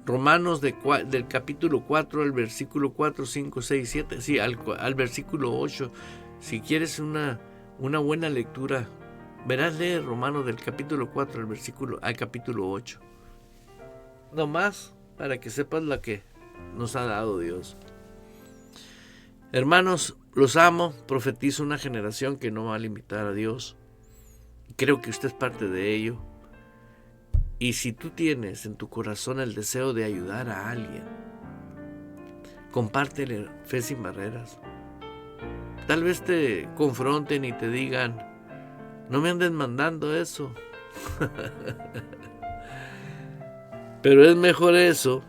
Romanos del capítulo 4, al versículo 4, 5, 6, 7. Sí, al versículo 8. Si quieres una buena lectura, verás leer Romanos del capítulo 4 al capítulo 8. Nomás para que sepas lo que nos ha dado Dios. Hermanos, los amo. Profetizo una generación que no va a limitar a Dios. Creo que usted es parte de ello. Y si tú tienes en tu corazón el deseo de ayudar a alguien, compártele Fe Sin Barreras. Tal vez te confronten y te digan, no me anden mandando eso. Pero es mejor eso,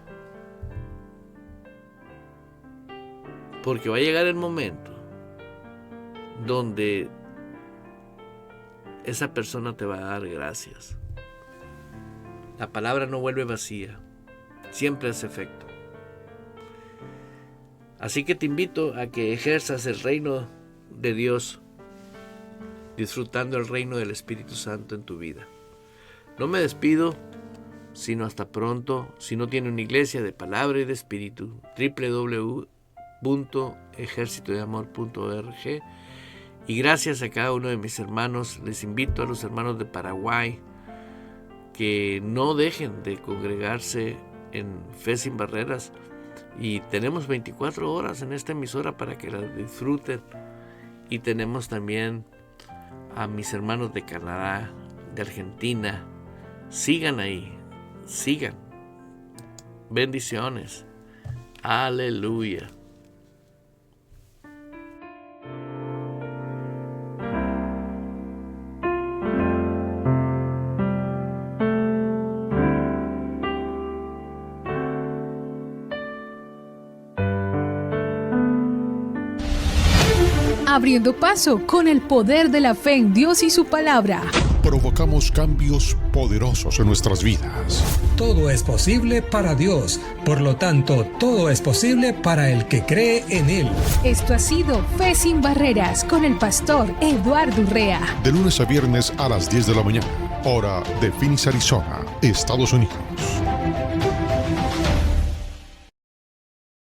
porque va a llegar el momento donde esa persona te va a dar gracias. La palabra no vuelve vacía, siempre hace efecto. Así que te invito a que ejerzas el reino de Dios, disfrutando el reino del Espíritu Santo en tu vida. No me despido, sino hasta pronto. Si no tiene una iglesia de palabra y de espíritu, www.ejercitodeamor.org. Y gracias a cada uno de mis hermanos. Les invito a los hermanos de Paraguay que no dejen de congregarse en Fe Sin Barreras. Y tenemos 24 horas en esta emisora para que la disfruten. Y tenemos también a mis hermanos de Canadá, de Argentina. Sigan ahí, sigan. Bendiciones. Aleluya. Abriendo paso con el poder de la fe en Dios y su palabra. Provocamos cambios poderosos en nuestras vidas. Todo es posible para Dios, por lo tanto, todo es posible para el que cree en Él. Esto ha sido Fe Sin Barreras con el pastor Eduardo Urrea. De lunes a viernes a las 10 de la mañana, hora de Phoenix, Arizona, Estados Unidos.